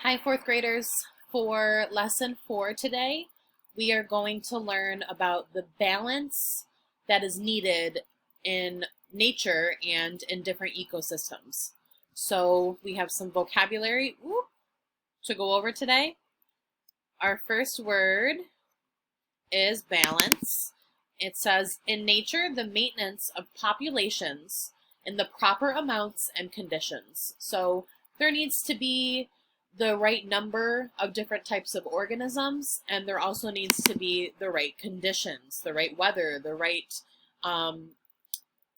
Hi, fourth graders. For lesson 4 today, we are going to learn about the balance that is needed in nature and in different ecosystems. So we have some vocabulary to go over today. Our first word is balance. It says, in nature, the maintenance of populations in the proper amounts and conditions. So there needs to be the right number of different types of organisms, and there also needs to be the right conditions, the right weather, the right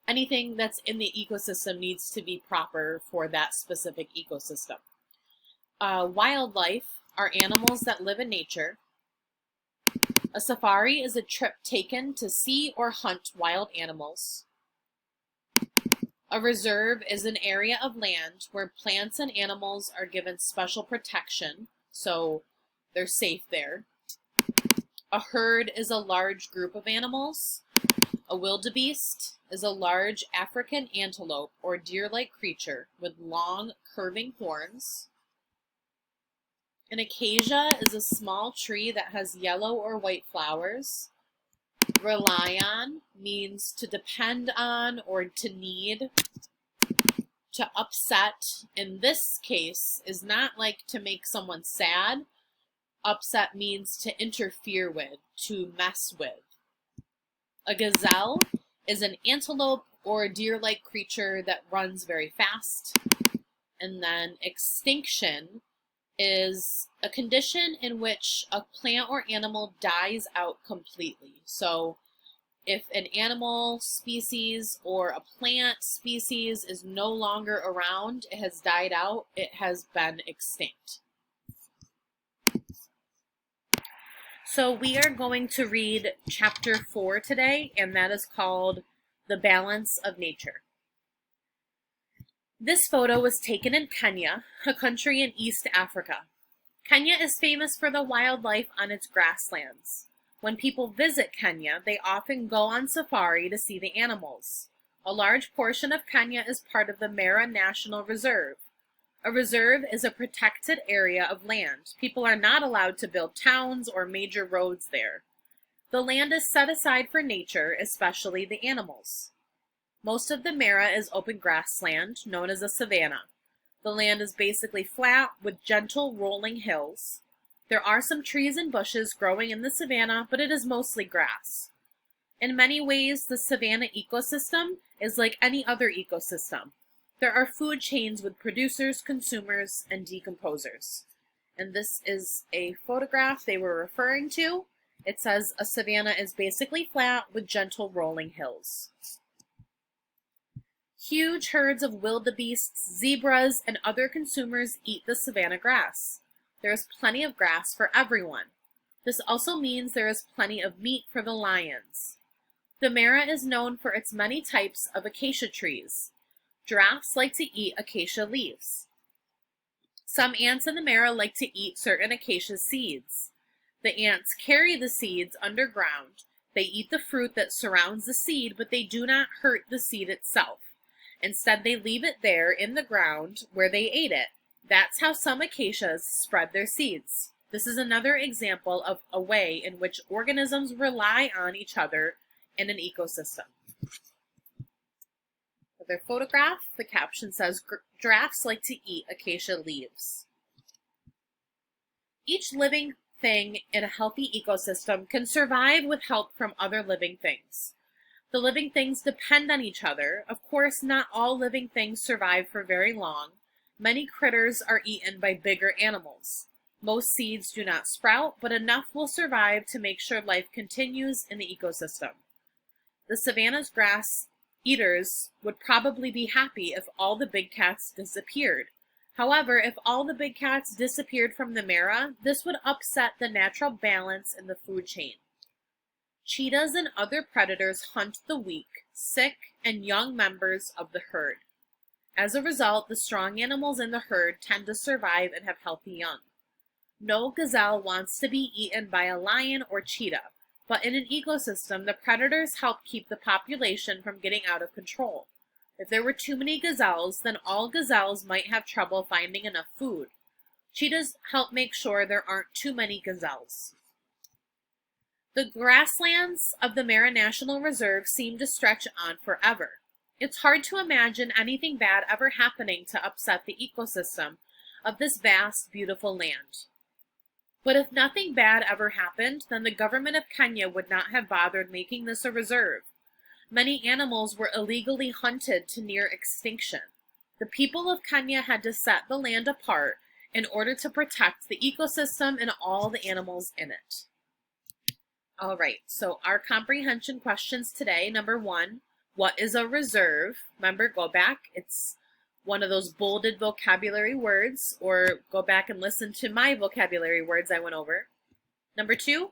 anything that's in the ecosystem needs to be proper for that specific ecosystem. Wildlife are animals that live in nature. A safari is a trip taken to see or hunt wild animals. A reserve is an area of land where plants and animals are given special protection, so they're safe there. A herd is a large group of animals. A wildebeest is a large African antelope or deer-like creature with long, curving horns. An acacia is a small tree that has yellow or white flowers. Rely on means to depend on or to need. To upset, in this case, is not like to make someone sad. Upset means to interfere with, to mess with. A gazelle is an antelope or deer-like creature that runs very fast. And then extinction is a condition in which a plant or animal dies out completely. So if an animal species or a plant species is no longer around, it has died out, it has been extinct. So we are going to read chapter 4 today, and that is called The Balance of Nature. This photo was taken in Kenya, a country in East Africa. Kenya is famous for the wildlife on its grasslands. When people visit Kenya, they often go on safari to see the animals. A large portion of Kenya is part of the Mara National Reserve. A reserve is a protected area of land. People are not allowed to build towns or major roads there. The land is set aside for nature, especially the animals. Most of the Mara is open grassland, known as a savanna. The land is basically flat with gentle rolling hills. There are some trees and bushes growing in the savanna, but it is mostly grass. In many ways, the Savannah ecosystem is like any other ecosystem. There are food chains with producers, consumers, and decomposers. And this is a photograph they were referring to. It says a savanna is basically flat with gentle rolling hills. Huge herds of wildebeests, zebras, and other consumers eat the savanna grass. There is plenty of grass for everyone. This also means there is plenty of meat for the lions. The Mara is known for its many types of acacia trees. Giraffes like to eat acacia leaves. Some ants in the Mara like to eat certain acacia seeds. The ants carry the seeds underground. They eat the fruit that surrounds the seed, but they do not hurt the seed itself. Instead, they leave it there in the ground where they ate it. That's how some acacias spread their seeds. This is another example of a way in which organisms rely on each other in an ecosystem. For their photograph, the caption says, giraffes like to eat acacia leaves. Each living thing in a healthy ecosystem can survive with help from other living things. The living things depend on each other. Of course, not all living things survive for very long. Many critters are eaten by bigger animals. Most seeds do not sprout, but enough will survive to make sure life continues in the ecosystem. The savanna's grass eaters would probably be happy if all the big cats disappeared. However, if all the big cats disappeared from the Mara, this would upset the natural balance in the food chain. Cheetahs and other predators hunt the weak, sick, and young members of the herd. As a result, the strong animals in the herd tend to survive and have healthy young. No gazelle wants to be eaten by a lion or cheetah, but in an ecosystem, the predators help keep the population from getting out of control. If there were too many gazelles, then all gazelles might have trouble finding enough food. Cheetahs help make sure there aren't too many gazelles. The grasslands of the Mara National Reserve seem to stretch on forever. It's hard to imagine anything bad ever happening to upset the ecosystem of this vast, beautiful land. But if nothing bad ever happened, then the government of Kenya would not have bothered making this a reserve. Many animals were illegally hunted to near extinction. The people of Kenya had to set the land apart in order to protect the ecosystem and all the animals in it. All right, so our comprehension questions today. Number 1, what is a reserve? Remember, go back. It's one of those bolded vocabulary words, or go back and listen to my vocabulary words I went over. Number 2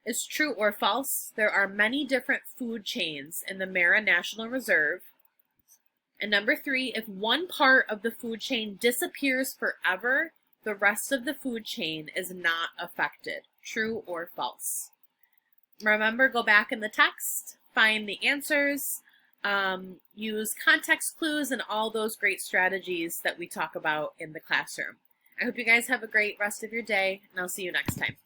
is true or false. There are many different food chains in the Mara National Reserve. And number 3, if one part of the food chain disappears forever, the rest of the food chain is not affected. True or false? Remember, go back in the text, find the answers, use context clues and all those great strategies that we talk about in the classroom. I hope you guys have a great rest of your day, and I'll see you next time.